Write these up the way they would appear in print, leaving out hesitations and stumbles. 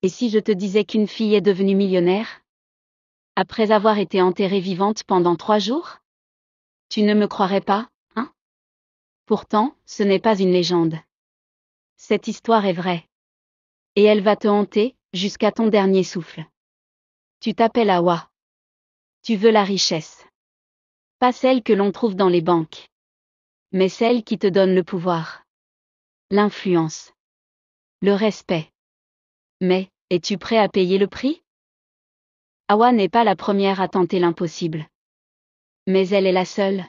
Et si je te disais qu'une fille est devenue millionnaire? Après avoir été enterrée vivante pendant 3 jours? Tu ne me croirais pas, hein? Pourtant, ce n'est pas une légende. Cette histoire est vraie. Et elle va te hanter, jusqu'à ton dernier souffle. Tu t'appelles Hawa. Tu veux la richesse. Pas celle que l'on trouve dans les banques. Mais celle qui te donne le pouvoir. L'influence. Le respect. Mais, es-tu prêt à payer le prix? Hawa n'est pas la première à tenter l'impossible. Mais elle est la seule.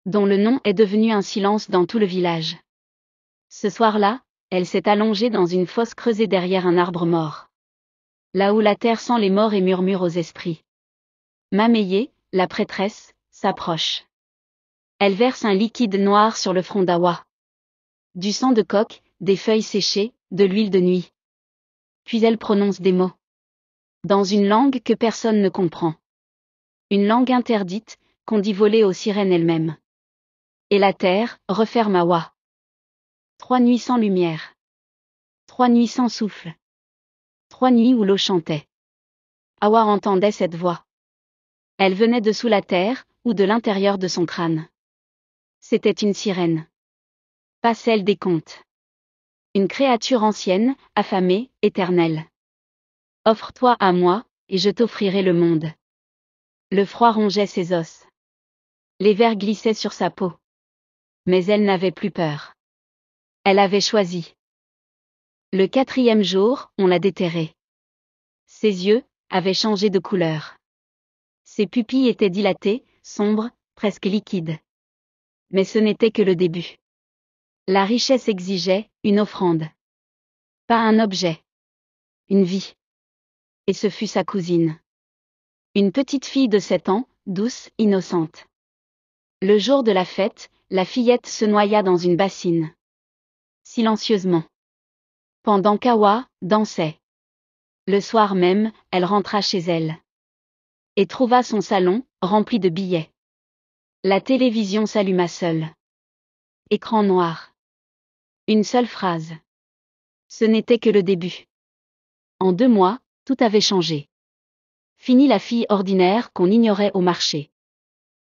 Dont le nom est devenu un silence dans tout le village. Ce soir-là, elle s'est allongée dans une fosse creusée derrière un arbre mort. Là où la terre sent les morts et murmure aux esprits. Mameye, la prêtresse, s'approche. Elle verse un liquide noir sur le front d'Hawa. Du sang de coq, des feuilles séchées, de l'huile de nuit. Puis elle prononce des mots. Dans une langue que personne ne comprend. Une langue interdite, qu'on dit voler aux sirènes elles-mêmes. Et la terre referme Hawa. 3 nuits sans lumière. 3 nuits sans souffle. 3 nuits où l'eau chantait. Hawa entendait cette voix. Elle venait de sous la terre, ou de l'intérieur de son crâne. C'était une sirène. Pas celle des contes. Une créature ancienne, affamée, éternelle. Offre-toi à moi, et je t'offrirai le monde. Le froid rongeait ses os. Les vers glissaient sur sa peau. Mais elle n'avait plus peur. Elle avait choisi. Le 4e jour, on l'a déterrée. Ses yeux avaient changé de couleur. Ses pupilles étaient dilatées, sombres, presque liquides. Mais ce n'était que le début. La richesse exigeait une offrande. Pas un objet. Une vie. Et ce fut sa cousine. Une petite fille de 7 ans, douce, innocente. Le jour de la fête, la fillette se noya dans une bassine. Silencieusement. Pendant qu'Hawa dansait. Le soir même, elle rentra chez elle. Et trouva son salon, rempli de billets. La télévision s'alluma seule. Écran noir. Une seule phrase. Ce n'était que le début. En 2 mois, tout avait changé. Fini la fille ordinaire qu'on ignorait au marché.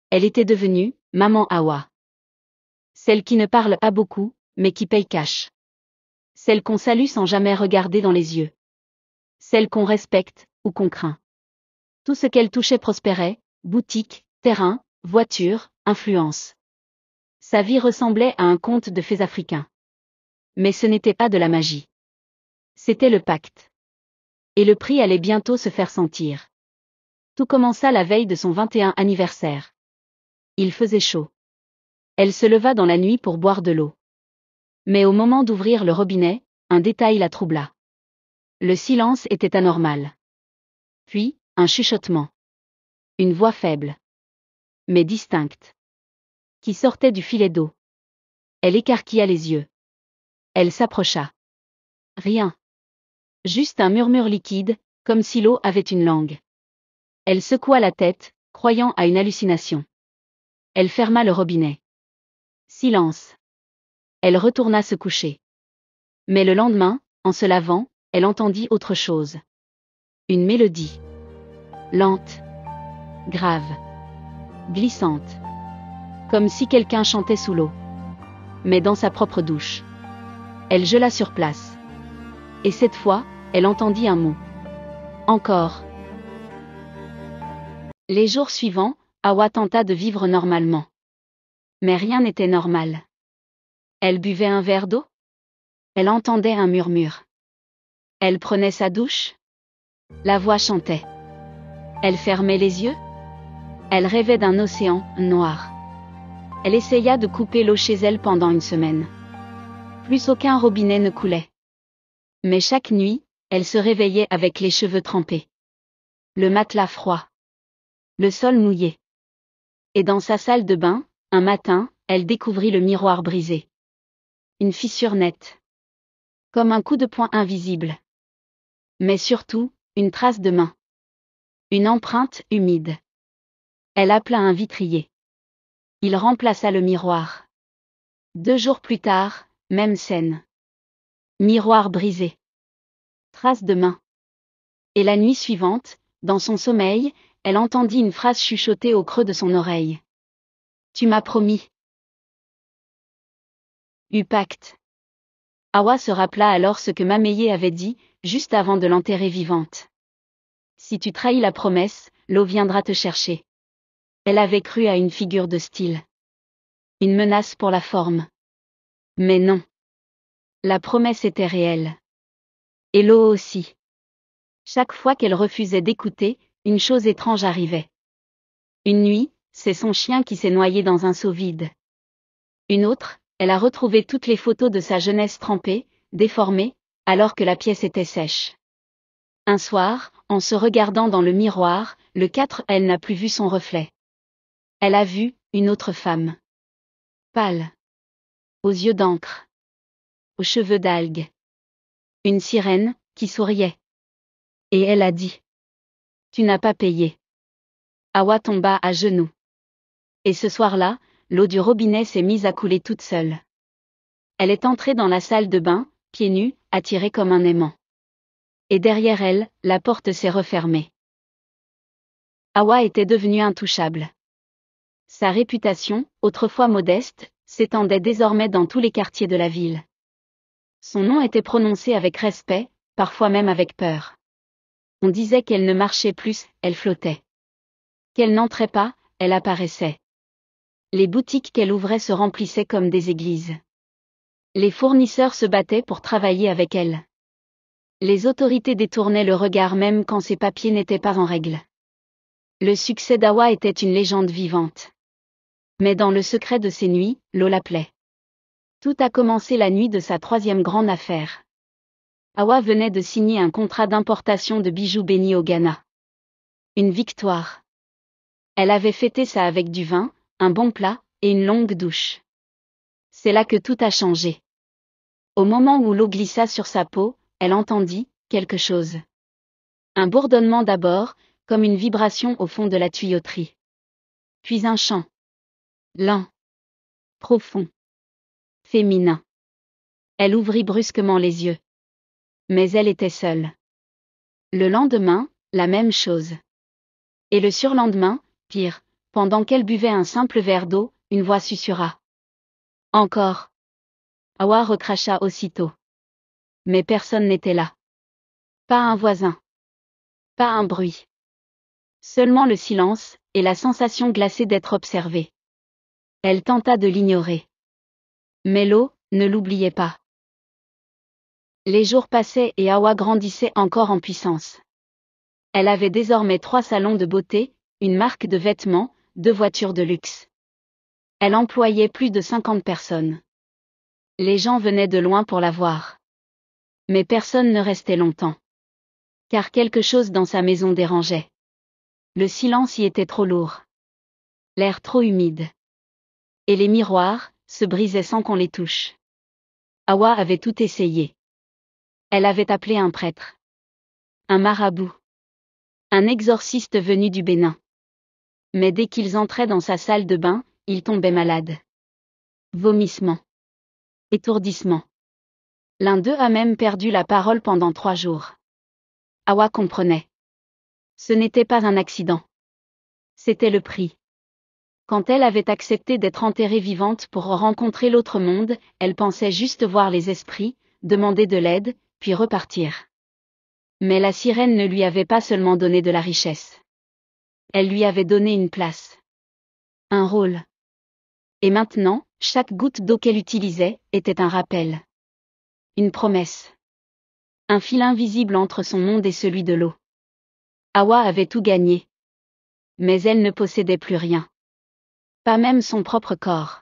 Elle était devenue maman Hawa. Celle qui ne parle pas beaucoup, mais qui paye cash. Celle qu'on salue sans jamais regarder dans les yeux. Celle qu'on respecte, ou qu'on craint. Tout ce qu'elle touchait prospérait, boutique, terrain, voiture, influence. Sa vie ressemblait à un conte de fées africains. Mais ce n'était pas de la magie. C'était le pacte. Et le prix allait bientôt se faire sentir. Tout commença la veille de son 21e anniversaire. Il faisait chaud. Elle se leva dans la nuit pour boire de l'eau. Mais au moment d'ouvrir le robinet, un détail la troubla. Le silence était anormal. Puis, un chuchotement. Une voix faible. Mais distincte. Qui sortait du filet d'eau. Elle écarquilla les yeux. Elle s'approcha. Rien. Juste un murmure liquide, comme si l'eau avait une langue. Elle secoua la tête, croyant à une hallucination. Elle ferma le robinet. Silence. Elle retourna se coucher. Mais le lendemain, en se lavant, elle entendit autre chose. Une mélodie. Lente. Grave. Glissante. Comme si quelqu'un chantait sous l'eau. Mais dans sa propre douche. Elle gela sur place. Et cette fois, elle entendit un mot. Encore. Les jours suivants, Hawa tenta de vivre normalement. Mais rien n'était normal. Elle buvait un verre d'eau. Elle entendait un murmure. Elle prenait sa douche. La voix chantait. Elle fermait les yeux. Elle rêvait d'un océan noir. Elle essaya de couper l'eau chez elle pendant une semaine. Plus aucun robinet ne coulait. Mais chaque nuit, elle se réveillait avec les cheveux trempés. Le matelas froid. Le sol mouillé. Et dans sa salle de bain, un matin, elle découvrit le miroir brisé. Une fissure nette. Comme un coup de poing invisible. Mais surtout, une trace de main. Une empreinte humide. Elle appela un vitrier. Il remplaça le miroir. 2 jours plus tard, même scène. Miroir brisé. Traces de main. Et la nuit suivante, dans son sommeil, elle entendit une phrase chuchotée au creux de son oreille. Tu m'as promis. Pacte. Hawa se rappela alors ce que Mameye avait dit, juste avant de l'enterrer vivante. Si tu trahis la promesse, l'eau viendra te chercher. Elle avait cru à une figure de style. Une menace pour la forme. Mais non. La promesse était réelle. Et l'eau aussi. Chaque fois qu'elle refusait d'écouter, une chose étrange arrivait. Une nuit, c'est son chien qui s'est noyé dans un seau vide. Une autre, elle a retrouvé toutes les photos de sa jeunesse trempées, déformées, alors que la pièce était sèche. Un soir, en se regardant dans le miroir, le 4, elle n'a plus vu son reflet. Elle a vu une autre femme. Pâle. Aux yeux d'encre. Aux cheveux d'algues. Une sirène, qui souriait. Et elle a dit. Tu n'as pas payé. Hawa tomba à genoux. Et ce soir-là, l'eau du robinet s'est mise à couler toute seule. Elle est entrée dans la salle de bain, pieds nus, attirée comme un aimant. Et derrière elle, la porte s'est refermée. Hawa était devenue intouchable. Sa réputation, autrefois modeste, s'étendait désormais dans tous les quartiers de la ville. Son nom était prononcé avec respect, parfois même avec peur. On disait qu'elle ne marchait plus, elle flottait. Qu'elle n'entrait pas, elle apparaissait. Les boutiques qu'elle ouvrait se remplissaient comme des églises. Les fournisseurs se battaient pour travailler avec elle. Les autorités détournaient le regard même quand ses papiers n'étaient pas en règle. Le succès d'Hawa était une légende vivante. Mais dans le secret de ses nuits, l'eau l'appelait. Tout a commencé la nuit de sa 3e grande affaire. Hawa venait de signer un contrat d'importation de bijoux bénis au Ghana. Une victoire. Elle avait fêté ça avec du vin, un bon plat, et une longue douche. C'est là que tout a changé. Au moment où l'eau glissa sur sa peau, elle entendit quelque chose. Un bourdonnement d'abord, comme une vibration au fond de la tuyauterie. Puis un chant. Lent. Profond. Féminin. Elle ouvrit brusquement les yeux. Mais elle était seule. Le lendemain, la même chose. Et le surlendemain, pire, pendant qu'elle buvait un simple verre d'eau, une voix susurra. Encore. Hawa recracha aussitôt. Mais personne n'était là. Pas un voisin. Pas un bruit. Seulement le silence, et la sensation glacée d'être observée. Elle tenta de l'ignorer. Mais l'eau, ne l'oubliait pas. Les jours passaient et Hawa grandissait encore en puissance. Elle avait désormais 3 salons de beauté, une marque de vêtements, 2 voitures de luxe. Elle employait plus de 50 personnes. Les gens venaient de loin pour la voir. Mais personne ne restait longtemps. Car quelque chose dans sa maison dérangeait. Le silence y était trop lourd. L'air trop humide. Et les miroirs se brisaient sans qu'on les touche. Hawa avait tout essayé. Elle avait appelé un prêtre. Un marabout. Un exorciste venu du Bénin. Mais dès qu'ils entraient dans sa salle de bain, ils tombaient malades. Vomissements. Étourdissement. L'un d'eux a même perdu la parole pendant 3 jours. Hawa comprenait. Ce n'était pas un accident. C'était le prix. Quand elle avait accepté d'être enterrée vivante pour rencontrer l'autre monde, elle pensait juste voir les esprits, demander de l'aide, puis repartir. Mais la sirène ne lui avait pas seulement donné de la richesse. Elle lui avait donné une place. Un rôle. Et maintenant, chaque goutte d'eau qu'elle utilisait, était un rappel. Une promesse. Un fil invisible entre son monde et celui de l'eau. Hawa avait tout gagné. Mais elle ne possédait plus rien. Pas même son propre corps.